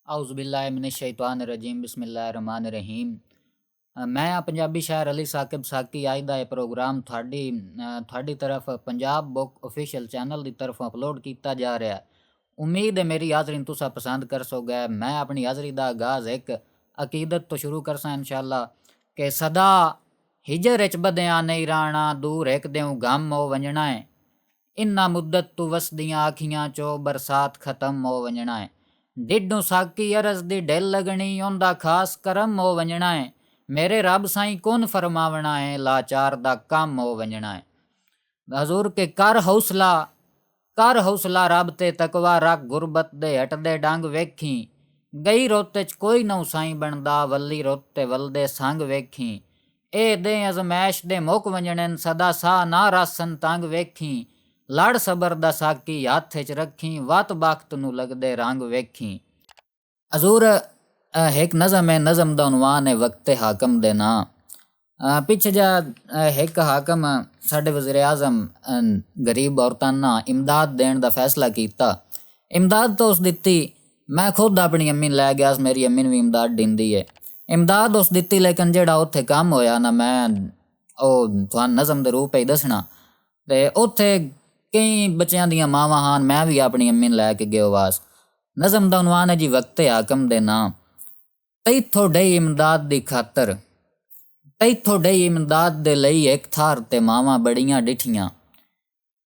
ਆਉਜ਼ੁबिल्लाहिमिनश्शैतानिर्रजीम बिस्मिल्लाहिर्रहमानिर्रहीम। मैं पंजाबी शायर अली साकिब साकी आज का यह प्रोग्राम ਤੁਹਾਡੀ तरफ पंजाब बुक ऑफिशियल चैनल की तरफ अपलोड किया जा रहा है। उम्मीद है मेरी हाज़री तुसा पसंद कर सोगे। मैं अपनी हाज़री का आगाज़ एक अकीदत तो शुरू करसा इंशाअल्लाह कि सदा हिजर च बदिया नहीं राणा दूर एक देऊं गम हो वंजना है। इन्ना मुद्दत तू वसदियां आखियां चो बरसात खत्म हो वंजना है। डिडों साकी अरज दी ढिल लगनी उनदा खास करम हो वंजना है। मेरे रब साईं कौन फरमावना है लाचार दा कम हो वंजना है। हजूर के कर हौसला रब ते तकवा रख गुरबत दे हटदे डंग वेखी। गई रोते च कोई नौ साईं बनदा वल्ली रोते वलदे संग वेखी। ए दे अजमैश दे मुक वंजणन सदा सा ना रासन तंग वेखी। लड़ सबर दा साकी हथ च रखी वत बख्त नू लगदे रंग वेखी। हजूर एक नज़म है, नज़म दा उनवान है वक्ते हाकम दे ना। पिछे जा एक हाकम साडे वज़ीर आज़म गरीब औरतां ना इमदाद देण दा फैसला कीता। इमदाद तो उस दित्ती, मैं खुद अपनी अम्मी लै गया, मेरी अम्मी ने भी इमदाद दिंदी है। इमदाद उस दित्ती लेकिन जेड़ा उत्थे काम होया ना मैं तुहानू नज़म दे रूप ही दसना। ते उत्थे कई बच्चों दियां मावां हान, मैं भी अपनी अम्मी ने लैके गयो वास। नज़म दा उनवान है जी वक्ते हाकम दे ना। तैथों डई इमदाद दी खातर, तैथों डई इमदाद दे लई एक थार ते मावां बड़ियां डिठियां।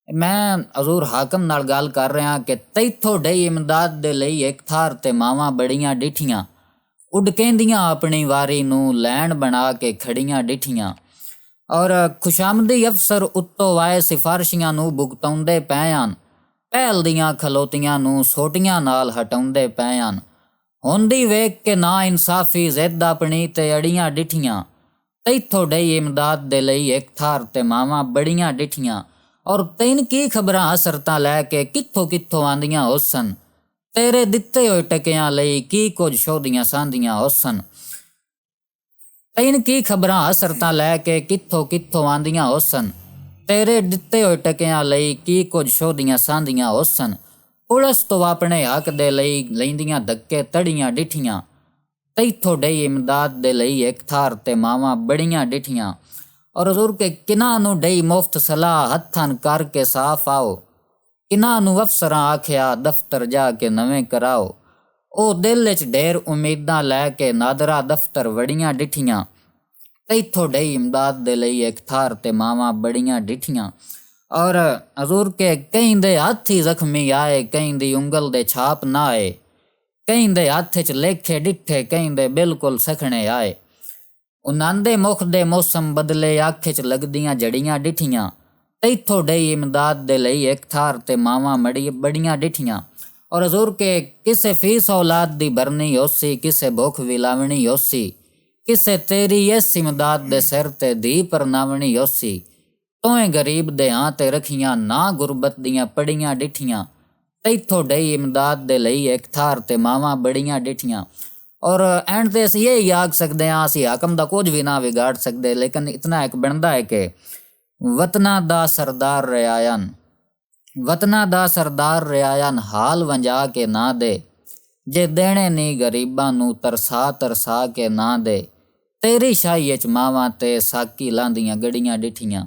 मैं हजूर हाकम नाल गल कर रहा कि तैथों डई इमदाद दे लई एक थार ते मावां बड़ियां डिठियां। उडकेंदियां अपनी वारी नू लैन बना के खड़ियां डिठियां। और खुशामदी अफसर उत्तों वाए सिफारशियां नू भुगताउंदे पैन। पहल दियां खलोतियां नू सोटियां नाल हटाउंदे पैन। होंदी वेख के ना इंसाफी जिद अपनी ते अड़ियां डिठियां। तैथों डई इमदाद दे लई एक थार ते मावां बड़ियां डिठियां। और तैन की खबरां असरतां लैके कित्थों कित्थों आंदियां होसन। तेरे दित्ते होए टकियां लई की कुछ शोदियां सांदियां होसन। तैन की खबरां असरतां लैके कित्थों कित्थों आंदियां होसन। तेरे दित्ते होए टकियां लई की कुछ शोदियां सांदियां होसन। पुलिस तो अपने हक दे लई लैंदियां धक्के तड़ियां डिठियां। तैथों डई इमदाद दे लई एक थार ते मावां बड़ियां डिठियां। और हजूर के किना नू डई मुफ्त सलाह हत्थन करके साफ आओ। किना नू अफसरां आख्या दफ्तर जाके नवें कराओ। ओ दिल च ढेर उम्मीदां लैके नादरा दफ्तर वड़ियां डिठियां। तैथों डई इमदाद दे लई एक थार ते मावां बड़ियां डिठियां। और हजूर के कई दे हाथ ही जख्मी आए, कई दी उंगल दे छाप ना आए। कई दे हाथ च लेखे डिठे, कई दे बिल्कुल सखने आए। उन्हांदे मुख दे मौसम बदले अख च लगदियां जड़ियां डिठियां। तैथों डई इमदाद दे लई एक थार ते मावां बड़ियां डिठियां। और हजूर के किसे फीस औलाद दी भरनी होसी, किसे भुख विलावनी होसी। किसे तेरी इस इमदाद दे सिर ते धी परनावनी होसी। तोए गरीब दे हां ते रखियां ना गुरबत दियां पड़ियां डिठियां। तैथों डई इमदाद दे लई एक थार ते मावां बड़ियां डिठियां। और एंड ते असीं ये ही आख सकते हाँ, असीं हाकम दा कुछ भी ना बिगाड़ सकते, लेकिन इतना एक बनता है कि वतना दा सरदार रियायन, वतना दा सरदार रियायन हाल वंजा के ना दे। जे देने नी गरीबां नू तरसा तरसा के ना दे। तेरी शाही च मावां ते साकी लांदियां गड़ियां डिठियां।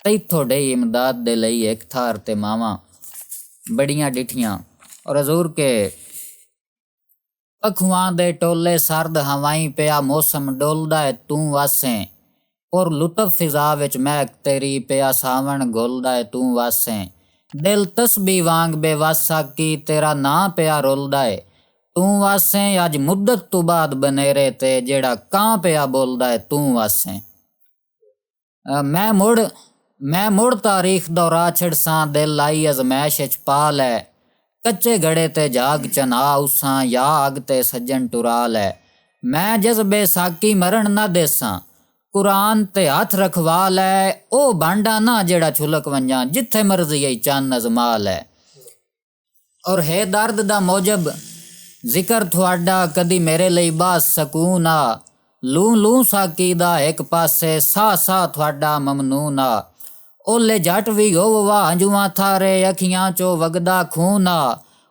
तैथों डई इमदाद दे लई एक थार ते मावां बड़ियां डिठियां। और हजूर के पखुआं दे टोले सर्द हवाई पिया मौसम डोलदा है तू वासें। और लुत्फ फिजा विच महक तेरी पिया सावण घुलदा है तू वासें। दिल तस्बी वांग बेवासा की तेरा ना पिया रोलदा है तू वासें। अज मुद्दत तू बाद बनेरे ते जेड़ा कां पिया बोलदा है तू वासें। मैं मुड़ तारीख दौरा छड़सां दिल लाई अजमैश च पा लै। कच्चे गड़े ते जाग चना उसां या अग ते सज्जन टुरा लै। मैं जज्बे साकी मरण ना देसां कुरान ते हथ रखवा लै। ओ भांडा ना जेड़ा छुलक वंजा जिथे मर्जी आई चन अजमा लै। और है दर्द दा मौजब जिक्र थुआडा कदी मेरे ਲਈ बास सकून आ। लू लू साकी दा एक पासे सा सा थुआडा ममनून आ। ओले जट भी होवा हंजुआ थारे अखियां चो वगदा खून आ।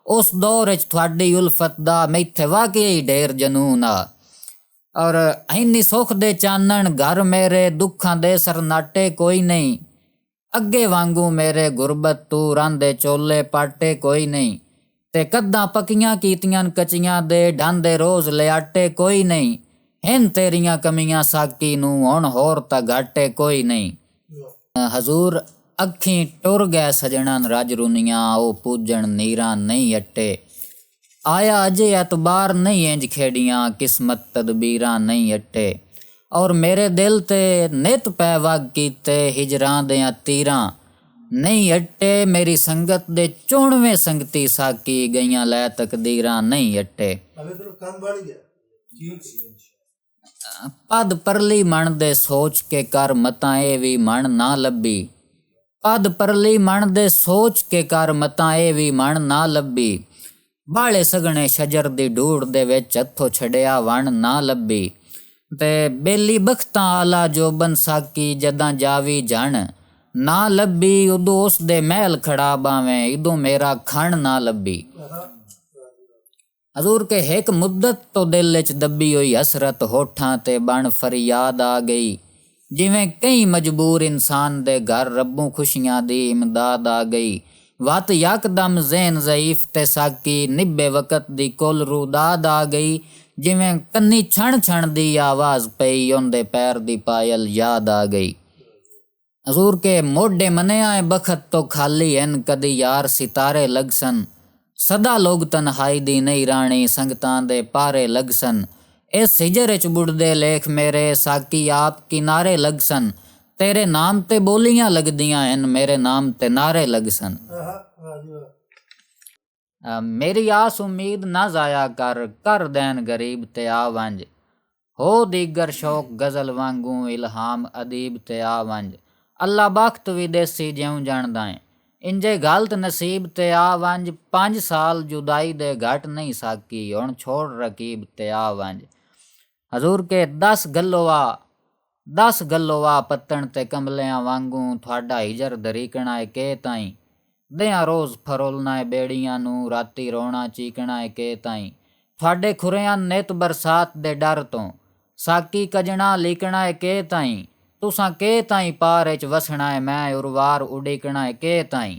उस दौर च थोड़ी उल्फत दा मैथे वाकई ढेर जनून आ। और इन्नी सुख दे चानण घर मेरे दुखां दे सरनाटे कोई नहीं। अगे वांगू मेरे गुरबत तू रांदे चोले पाटे कोई नहीं। ते कद्दां पकियां कीतियां कचियां दे ढांदे रोज लियाटे कोई नहीं। हिन तेरियां कमियां साकी नू हुण होर ता घाटे कोई नहीं। हजूर अखीं टुर गए सजणन रज रुनिया ओ पूजन नीरा नहीं अट्टे। आया अजे एतबार नहीं इंज खेड़ियां किस्मत तदबीरां नहीं अट्टे। और मेरे दिल ते नित पै वग कीते हिजरां देयां तीरां नहीं अट्टे। मेरी संगत दे 94 संगती साकी गईयां लै तकदीरां नहीं अट्टे। पद परली मन दे सोच के कर मतां ए भी मन ना लब्बी। पद परली मन दे सोच के कर मतां ए भी मन ना लब्बी। बाले सगने शजर दी ढूड़ दे विच हथों छड़िया वन ना लब्बी। ते बेली बख्तां आला जोबन साकी जदां जावी जण ना लब्बी। उदो उस दे महल खड़ा बावें इदो मेरा खण ना लब्बी। हजूर के हिक मुद्दत तो दिल च दबी हुई हसरत होठां ते बन फरियाद आ गई। जिवें कई मजबूर इंसान दे घर रब्बों खुशियां दी इमदाद आ गई। वत यकदम ज़हन ज़ईफ ते साकी निब्बे वक़्त दी कुल रूदाद आ गई। जिवें कन्नी छण छण दी आवाज़ पई उंदे पैर दी पायल याद आ गई। हजूर के मोढे मने आए बखत तो खाली हन कदी यार सितारे लगसन। सदा लोग तन्हाई दी नहीं राणी संगतां दे पारे लगसन। इस हिजर च बुढ़दे लेख मेरे साकी आप किनारे लगसन। तेरे नाम ते बोलियां लगदियां हन मेरे नाम ते नारे लगसन। मेरी आस उम्मीद ना जाया कर दैन गरीब ते आवंज। हो दीगर शौक गजल वांगू इल्हाम अदीब ते आवंज। अल्लाह बख्त विदेसी ज्यों जानदा है इंजे गलत नसीब ते आवंज। 5 साल जुदाई दे घट नहीं साकी हुण छोड़ रकीब ते आवंज। हजूर के 10 गल्लोवा पत्तन ते कमलियां वांगू थोड़ा हिजर दरीकना है के ताई। देयां रोज़ फरोलना है बेड़ियां नू राती रोना चीकना है के ताई। थोड़े खुरियां नित बरसात दे डर तो साकी कजना लीकना है के ताई। तुसां के ताई पार च वसना है मैं उरवार उड़ीकना है के ताई।